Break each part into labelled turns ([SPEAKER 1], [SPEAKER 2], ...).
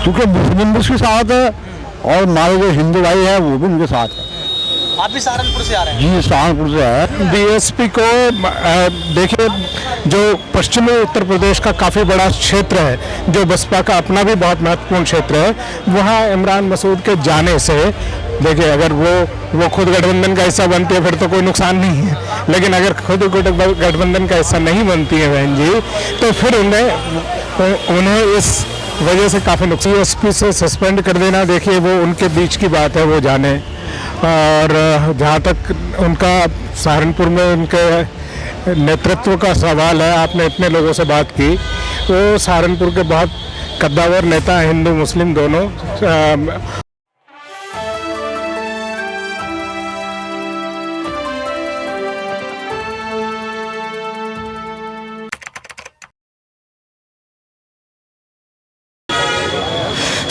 [SPEAKER 1] क्योंकि मुस्लिम भी उसके साथ है और हमारे जो हिंदू भाई है वो भी उनके साथ है।
[SPEAKER 2] आप भी सहारनपुर से आ रहे हैं?
[SPEAKER 1] जी सहारनपुर से है।
[SPEAKER 3] बीएसपी को देखिए, जो पश्चिमी उत्तर प्रदेश का काफ़ी बड़ा क्षेत्र है, जो बसपा का अपना भी बहुत महत्वपूर्ण क्षेत्र है, वहाँ इमरान मसूद के जाने से देखिए, अगर वो खुद गठबंधन का हिस्सा बनती है फिर तो कोई नुकसान नहीं है, लेकिन अगर खुद गठबंधन का हिस्सा नहीं बनती है बहन जी, तो फिर उन्हें इस वजह से काफ़ी नुकसान। बीएसपी से सस्पेंड कर देना, देखिए वो उनके बीच की बात है, वो जाने। और जहाँ तक उनका सहारनपुर में उनके नेतृत्व का सवाल है, आपने इतने लोगों से बात की, वो सहारनपुर के बहुत कद्दावर नेता हैं, हिंदू मुस्लिम दोनों।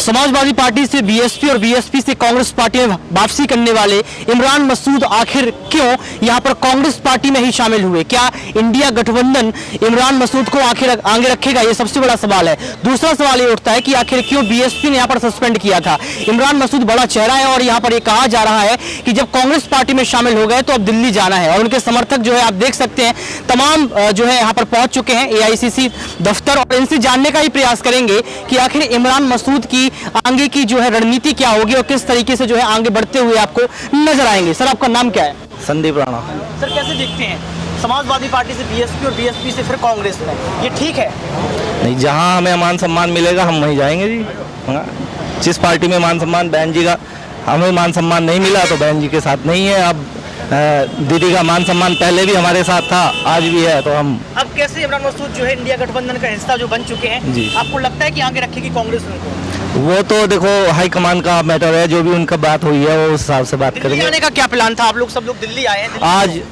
[SPEAKER 2] समाजवादी पार्टी से बीएसपी और बीएसपी से कांग्रेस पार्टी में वापसी करने वाले इमरान मसूद आखिर क्यों यहां पर कांग्रेस पार्टी में ही शामिल हुए? क्या इंडिया गठबंधन इमरान मसूद को आखिर आगे रखेगा? ये सबसे बड़ा सवाल है। दूसरा सवाल ये उठता है कि आखिर क्यों बीएसपी ने यहां पर सस्पेंड किया था? इमरान मसूद बड़ा चेहरा है और यहां पर ये कहा जा रहा है कि जब कांग्रेस पार्टी में शामिल हो गए तो अब दिल्ली जाना है, और उनके समर्थक जो है आप देख सकते हैं तमाम जो है यहाँ पर पहुंच चुके हैं एआईसीसी दफ्तर, और इनसे जानने का ही प्रयास करेंगे कि आखिर इमरान मसूद की आगे की जो है रणनीति क्या होगी और किस तरीके से जो है आगे बढ़ते हुए आपको नजर आएंगे। सर आपका नाम क्या है?
[SPEAKER 4] संदीप राणा।
[SPEAKER 2] सर कैसे देखते हैं समाजवादी पार्टी से बीएसपी और बीएसपी से फिर कांग्रेस में, ये ठीक है?
[SPEAKER 4] नहीं, जहाँ हमें मान सम्मान मिलेगा हम वहीं जाएंगे जी। हाँ, जिस पार्टी में मान सम्मान, बहन जी का हमें मान सम्मान नहीं मिला तो बहन जी के साथ नहीं है। अब दीदी का मान सम्मान पहले भी हमारे साथ था, आज भी है, तो हम
[SPEAKER 2] अब कैसे इमरान मसूद जो है इंडिया गठबंधन का हिस्सा जो बन चुके हैं
[SPEAKER 4] जी,
[SPEAKER 2] आपको लगता है कि आगे रखेगी कांग्रेस उनको?
[SPEAKER 4] वो तो देखो हाईकमान का मैटर है, जो भी उनका बात हुई है वो उस हिसाब से बात
[SPEAKER 2] दिल्ली
[SPEAKER 4] करेंगे।
[SPEAKER 2] आने का क्या प्लान था? आप लोग सब लोग दिल्ली आए हैं?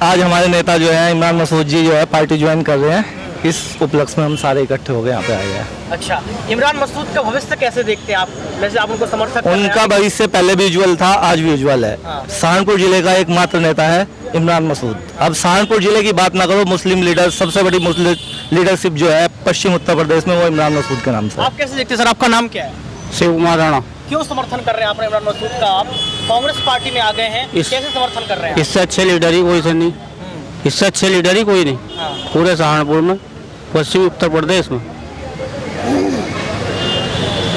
[SPEAKER 4] आज हमारे नेता जो है इमरान मसूद जी जो है पार्टी ज्वाइन कर रहे हैं, इस उपलक्ष्य में हम सारे इकट्ठे हो गए यहाँ पे आए हैं।
[SPEAKER 2] अच्छा, इमरान मसूद का भविष्य कैसे देखते हैं आप? वैसे आप उनको समर्थक कर रहे हैं?
[SPEAKER 4] उनका भविष्य पहले भी उज्जवल था, आज भी उज्जवल है। सहारनपुर जिले का एकमात्र नेता है इमरान मसूद। अब सहारनपुर जिले की बात ना करो, मुस्लिम लीडर, सबसे बड़ी मुस्लिम लीडरशिप जो है पश्चिम उत्तर प्रदेश में, वो इमरान मसूद के नाम से।
[SPEAKER 2] आप कैसे देखते हैं? सर आपका नाम क्या है?
[SPEAKER 1] शिव कुमार राणा।
[SPEAKER 2] क्यों समर्थन कर रहे हैं आप इमरान मसूद का? आप कांग्रेस पार्टी में आ गए हैं, कैसे समर्थन कर रहे हैं?
[SPEAKER 1] इससे अच्छे लीडर ही कोई से नहीं, इससे अच्छे लीडर ही कोई नहीं पूरे सहारनपुर में, पश्चिमी उत्तर प्रदेश में।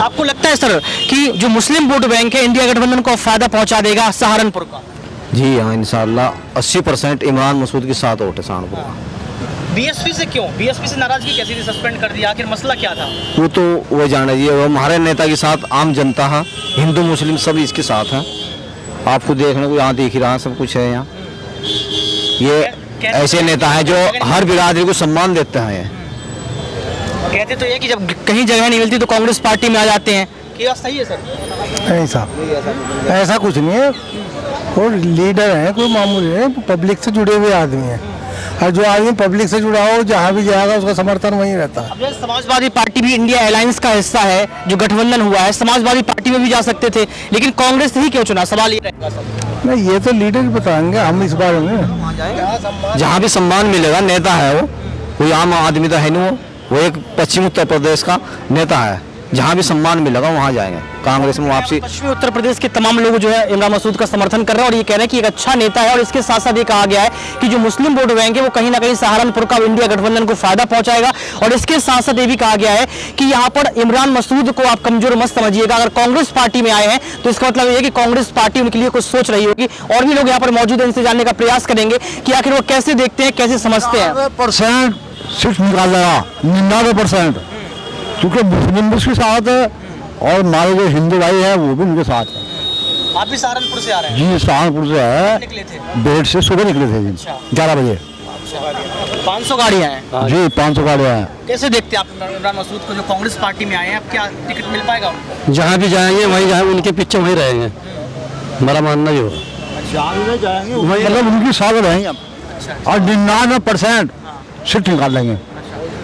[SPEAKER 2] आपको लगता है सर कि जो मुस्लिम वोट बैंक है इंडिया गठबंधन को फायदा पहुंचा देगा सहारनपुर का?
[SPEAKER 5] जी हाँ, इंशाल्लाह 80% इमरान मसूद के साथ वोट है सहारनपुर का।
[SPEAKER 2] बीएसपी से क्यों? बीएसपी से नाराजगी कैसी थी? सस्पेंड कर दिया, आखिर मसला क्या था?
[SPEAKER 5] वो तो वो जान रही है, वो हमारे नेता के साथ आम जनता है, हिंदू मुस्लिम सब इसके साथ है। आपको देखने को यहाँ देख ही रहा, सब कुछ है यहाँ। ये ऐसे नेता हैं जो हर बिरादरी को सम्मान देते हैं।
[SPEAKER 2] कहते तो ये कि जब कहीं जगह नहीं मिलती तो कांग्रेस पार्टी में आ जाते हैं, क्या सही है सर?
[SPEAKER 3] ऐसा कुछ नहीं है, वो लीडर हैं, कोई मामूली है, पब्लिक से जुड़े हुए आदमी हैं, और जो आदमी पब्लिक से जुड़ा हो जहाँ भी जाएगा उसका समर्थन वहीं रहता है।
[SPEAKER 2] अब जैसे समाजवादी पार्टी भी इंडिया अलायंस का हिस्सा है, जो गठबंधन हुआ है, समाजवादी पार्टी में भी जा सकते थे, लेकिन कांग्रेस ही क्यों चुना? सवाल ये रहेगा सर।
[SPEAKER 3] नहीं, ये तो लीडर बताएंगे, हम इस बारे में।
[SPEAKER 5] जहाँ भी सम्मान मिलेगा, नेता है वो, कोई आम आदमी तो है नहीं, वो एक पश्चिम उत्तर प्रदेश का नेता है, जहाँ भी सम्मान मिलेगा वहाँ जाएंगे। कांग्रेस में वापसी।
[SPEAKER 2] पश्चिमी उत्तर प्रदेश के तमाम लोग जो है इमरान मसूद का समर्थन कर रहे हैं और ये कह रहे हैं कि एक अच्छा नेता है, और इसके साथ साथ ये कहा गया है कि जो मुस्लिम वोट बैंक है वो कहीं ना कहीं सहारनपुर का इंडिया गठबंधन को फायदा पहुंचाएगा, और इसके साथ साथ ये भी कहा गया है कि यहाँ पर इमरान मसूद को आप कमजोर मत समझिएगा। अगर कांग्रेस पार्टी में आए हैं तो इसका मतलब ये कि कांग्रेस पार्टी उनके लिए कुछ सोच रही होगी। और भी लोग यहाँ पर मौजूद हैं, इनसे जानने का प्रयास करेंगे कि आखिर वो कैसे देखते हैं, कैसे समझते हैं।
[SPEAKER 1] 90% सीट निकाल देगा, 99%, क्योंकि मुस्लिम भी उसके साथ है और हमारे जो हिंदू भाई है वो भी उनके साथ है।
[SPEAKER 2] आप भी सहारनपुर से आ रहे हैं?
[SPEAKER 1] जी सहारनपुर से है,
[SPEAKER 2] निकले थे?
[SPEAKER 1] बेट से सुबह निकले थे जी, 11 बजे।
[SPEAKER 2] 500 गाड़ियाँ हैं
[SPEAKER 1] जी, 500 गाड़ियाँ हैं।
[SPEAKER 2] कैसे देखते हैं आप इमरान मसूद को, जो कांग्रेस पार्टी में आए हैं? अब क्या टिकट मिल पाएगा उनको?
[SPEAKER 1] जहाँ भी जाएंगे वहीं जाएंगे, उनके पीछे वहीं रहेंगे, हमारा मानना जो मतलब उनकी साथ रहेंगे और 99% सीट निकाल लेंगे।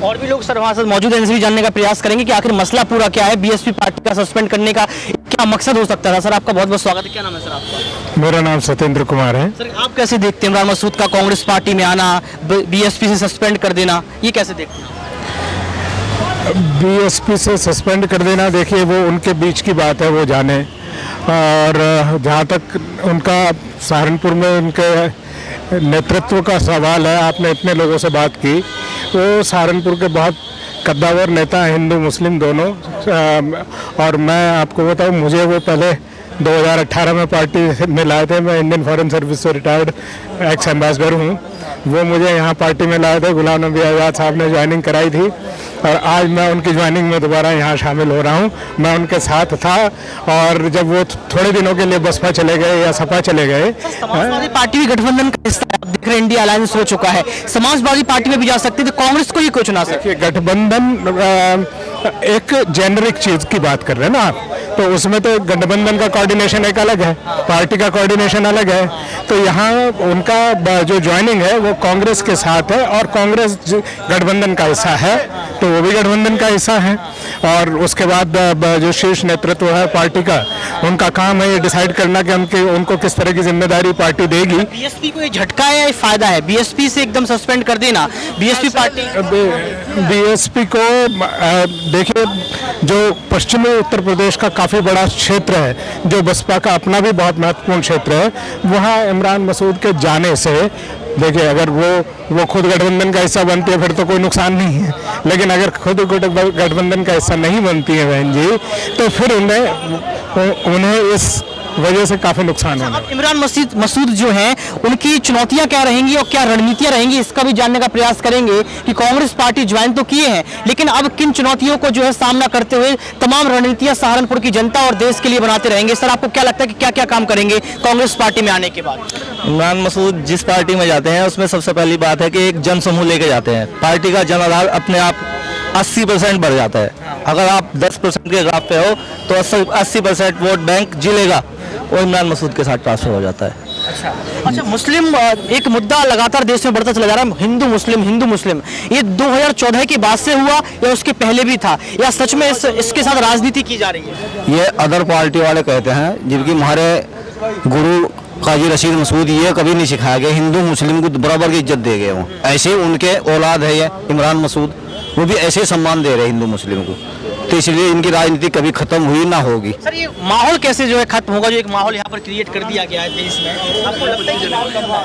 [SPEAKER 2] और भी लोग सर वहाँ से मौजूद हैं, इनसे भी जानने का प्रयास करेंगे कि आखिर मसला पूरा क्या है, बीएसपी पार्टी का सस्पेंड करने का क्या मकसद हो सकता था। सर आपका बहुत बहुत स्वागत है। क्या नाम है सर आपका?
[SPEAKER 3] मेरा नाम सत्येंद्र कुमार है।
[SPEAKER 2] सर आप कैसे देखते हैं इमरान मसूद का कांग्रेस पार्टी में आना, बीएसपी से सस्पेंड कर देना, ये कैसे देखते हैं?
[SPEAKER 3] बीएसपी से सस्पेंड कर देना, देखिए वो उनके बीच की बात है, वो जाने। और जहाँ तक उनका सहारनपुर में उनके नेतृत्व का सवाल है, आपने इतने लोगों से बात की, वो सहारनपुर के बहुत कद्दावर नेता हैं, हिंदू मुस्लिम दोनों। और मैं आपको बताऊं, मुझे वो पहले 2018 में पार्टी में लाए थे। मैं इंडियन फॉरेन सर्विस से रिटायर्ड एक्स एम्बेसडर हूँ। वो मुझे यहाँ पार्टी में लाए थे, गुलाम नबी आज़ाद साहब ने ज्वाइनिंग कराई थी, और आज मैं उनकी ज्वाइनिंग में दोबारा यहाँ शामिल हो रहा हूँ। मैं उनके साथ था, और जब वो थोड़े दिनों के लिए बसपा चले गए या सपा चले गए।
[SPEAKER 2] समाजवादी पार्टी भी गठबंधन का हिस्सा है, आप देख रहे हैं इंडिया अलायंस हो चुका है, समाजवादी पार्टी में भी जा सकते थे, कांग्रेस को ही क्यों चुना सकते?
[SPEAKER 3] गठबंधन एक जेनरिक चीज की बात कर रहे हैं ना आप, तो उसमें तो गठबंधन का कोऑर्डिनेशन एक अलग है, पार्टी का कोऑर्डिनेशन अलग है। तो यहाँ उनका जो ज्वाइनिंग है वो कांग्रेस के साथ है, और कांग्रेस गठबंधन का हिस्सा है, तो वो भी गठबंधन का हिस्सा है। और उसके बाद जो शीर्ष नेतृत्व है पार्टी का, उनका काम है ये डिसाइड करना कि उनको किस तरह की जिम्मेदारी पार्टी देगी।
[SPEAKER 2] बीएसपी को ये झटका है या फायदा है? बीएसपी से एकदम सस्पेंड कर देना, बीएसपी पार्टी
[SPEAKER 3] बीएसपी को देखिए, जो पश्चिमी उत्तर प्रदेश का काफ़ी बड़ा क्षेत्र है, जो बसपा का अपना भी बहुत महत्वपूर्ण क्षेत्र है, वहाँ इमरान मसूद के जाने से, देखिए अगर वो खुद गठबंधन का हिस्सा बनती है फिर तो कोई नुकसान नहीं है, लेकिन अगर खुद गठबंधन का हिस्सा नहीं बनती है बहन जी, तो फिर उन्हें इस वजह से काफी नुकसान होगा।
[SPEAKER 2] इमरान मसूद जो हैं, उनकी चुनौतियां क्या रहेंगी और क्या रणनीतियां रहेंगी, इसका भी जानने का प्रयास करेंगे कि कांग्रेस पार्टी ज्वाइन तो किए हैं, लेकिन अब किन चुनौतियों को जो है सामना करते हुए तमाम रणनीतियां सहारनपुर की जनता और देश के लिए बनाते रहेंगे। सर, आपको क्या लगता है कि क्या क्या काम करेंगे कांग्रेस पार्टी में आने के बाद?
[SPEAKER 4] इमरान मसूद जिस पार्टी में जाते हैं उसमें सबसे पहली बात है कि एक जन समूह लेके जाते हैं। पार्टी का जन आधार अपने आप 80% बढ़ जाता है। अगर आप 10% के ग्राफ पे हो तो 80% वोट बैंक जिलेगा, वो इमरान मसूद के साथ ट्रांसफर हो जाता है।
[SPEAKER 2] अच्छा, मुस्लिम एक मुद्दा लगातार देश में बढ़ता चला जा रहा है, हिंदू मुस्लिम। ये 2014 के बाद से हुआ या उसके पहले भी था, या सच में इसके साथ राजनीति की जा रही है?
[SPEAKER 5] ये अदर पार्टी वाले कहते हैं, जबकि हमारे गुरु काजी रशीद मसूद ये कभी नहीं सिखाया गया, हिंदू मुस्लिम को बराबर की इज्जत दे गए। वो ऐसे उनके औलाद है ये इमरान मसूद, वो भी ऐसे सम्मान दे रहे हिंदू मुस्लिम को, तो इसलिए इनकी राजनीति कभी खत्म हुई ना होगी।
[SPEAKER 2] सर, ये माहौल कैसे जो है खत्म होगा, जो एक माहौल यहाँ पर क्रिएट कर दिया गया है देश में, आपको लगता है कि माहौल खत्म होगा?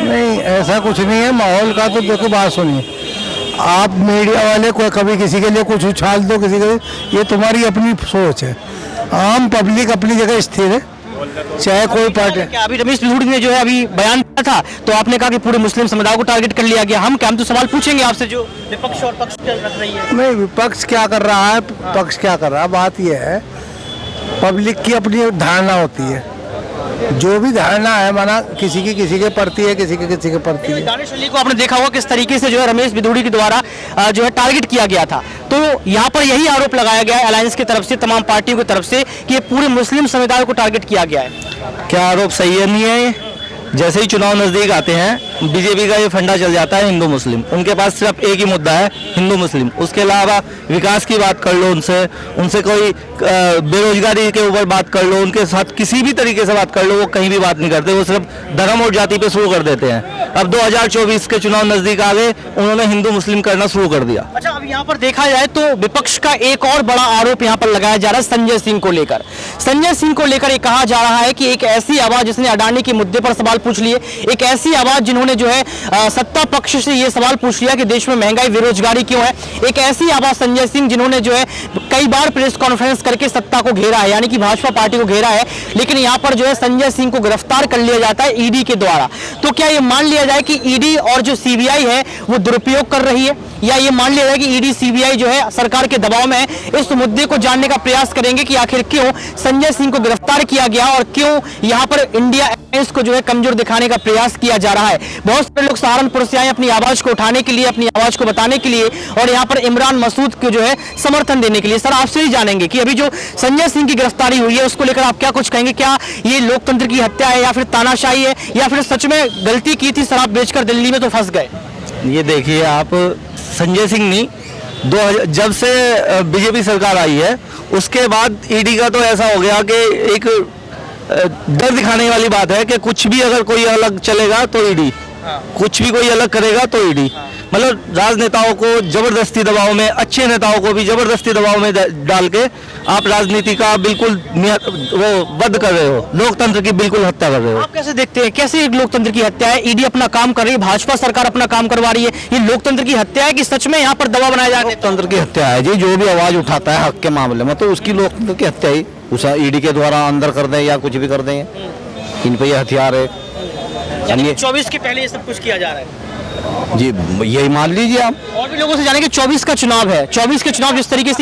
[SPEAKER 1] नहीं, ऐसा कुछ नहीं है। माहौल का तो देखो, बात सुनिए, आप मीडिया वाले को कभी किसी के लिए कुछ उछाल दो, किसी के, ये तुम्हारी अपनी सोच है। आम पब्लिक अपनी जगह स्थिर है, चाहे कोई पार्टी।
[SPEAKER 2] क्या अभी रमेश बिधूड़ी ने जो है अभी बयान दिया था, तो आपने कहा कि पूरे मुस्लिम समुदाय को टारगेट कर लिया गया। हम तो सवाल पूछेंगे आपसे, जो विपक्ष और पक्ष रख रही है।
[SPEAKER 1] नहीं, विपक्ष क्या कर रहा है, पक्ष क्या कर रहा है, बात यह है, पब्लिक की अपनी धारणा होती है। जो भी धारणा है, माना किसी के प्रति है, किसी के प्रति है।
[SPEAKER 2] दानिश अली को आपने देखा होगा किस तरीके से जो है रमेश बिधूड़ी के द्वारा जो है टारगेट किया गया था। तो यहाँ पर यही आरोप लगाया गया है अलायंस की तरफ से, तमाम पार्टियों की तरफ से, कि ये पूरे मुस्लिम समुदाय को टारगेट किया गया है।
[SPEAKER 4] क्या आरोप सही है? नहीं है। जैसे ही चुनाव नजदीक आते हैं, बीजेपी का ये फंडा चल जाता है हिंदू मुस्लिम। उनके पास सिर्फ एक ही मुद्दा है, हिंदू मुस्लिम। उसके अलावा विकास की बात कर लो उनसे कोई बेरोजगारी के ऊपर बात कर लो, उनके साथ किसी भी तरीके से बात कर लो, वो कहीं भी बात नहीं करते। वो सिर्फ धर्म और जाति पे शुरू कर देते हैं। अब 2024 के चुनाव नजदीक आ गए, उन्होंने हिंदू मुस्लिम करना शुरू कर दिया।
[SPEAKER 2] अच्छा, अब यहाँ पर देखा जाए तो विपक्ष का एक और बड़ा आरोप यहाँ पर लगाया जा रहा है संजय सिंह को लेकर। संजय सिंह को लेकर ये कहा जा रहा है कि एक ऐसी आवाज जिसने अडानी के मुद्दे पर सवाल पूछ लिए, एक ऐसी आवाज जिन्होंने जो है सत्ता पक्ष से ये सवाल पूछ लिया कि देश में महंगाई बेरोजगारी क्यों है, एक ऐसी आवाज संजय सिंह जिन्होंने जो है कई बार प्रेस कॉन्फ्रेंस करके सत्ता को घेरा है, यानी कि भाजपा पार्टी को घेरा है, लेकिन यहाँ पर जो है संजय सिंह को गिरफ्तार कर लिया जाता है ईडी के द्वारा। तो क्या ये मान लिया जाए कि ईडी और जो सीबीआई है वो दुरुपयोग कर रही है, या ये मान लिया जाए कि ईडी सीबीआई जो है सरकार के दबाव में है? इस मुद्दे को जानने का प्रयास करेंगे कि आखिर क्यों संजय सिंह को गिरफ्तार किया गया और क्यों यहाँ पर इंडिया अलायंस को जो है कमजोर दिखाने का प्रयास किया जा रहा है। बहुत सारे लोग सहारनपुर से आए अपनी आवाज को उठाने के लिए, अपनी आवाज को बताने के लिए, और यहाँ पर इमरान मसूद को जो है समर्थन देने के लिए। सर, आपसे ही जानेंगे कि अभी जो संजय सिंह की गिरफ्तारी हुई है उसको लेकर आप क्या कुछ कहेंगे? क्या ये लोकतंत्र की हत्या है, या फिर तानाशाही है, या फिर सच में गलती की थी, शराब बेचकर दिल्ली में तो फंस गए?
[SPEAKER 4] ये देखिए आप, संजय सिंह नहीं, जब से बीजेपी सरकार आई है उसके बाद ईडी का तो ऐसा हो गया कि एक डर दिखाने वाली बात है कि कुछ भी अगर कोई अलग चलेगा तो ईडी, कुछ भी कोई अलग करेगा तो ईडी। मतलब राजनेताओं को जबरदस्ती दबाव में, अच्छे नेताओं को भी जबरदस्ती दबाव में डाल के आप राजनीति का बिल्कुल वो वध कर रहे हो, लोकतंत्र की बिल्कुल हत्या कर रहे हो।
[SPEAKER 2] आप कैसे देखते हैं, कैसे एक लोकतंत्र की हत्या है? ईडी अपना काम कर रही है, भाजपा सरकार अपना काम करवा रही है, ये लोकतंत्र की हत्या है कि सच में यहाँ पर दबाव बनाया जा रहा है?
[SPEAKER 5] लोकतंत्र की हत्या है जी। जो भी आवाज उठाता है हक के मामले में तो उसकी लोकतंत्र की हत्या ही, उसे ईडी के द्वारा अंदर कर दें या कुछ भी कर दें, इन पे ये हथियार है।
[SPEAKER 2] यानी 24 के पहले ये सब कुछ किया जा रहा है
[SPEAKER 5] जी, यही मान लीजिए आप।
[SPEAKER 2] और भी लोगों से जाने कि 24 का चुनाव है, 24 के चुनाव जिस तरीके से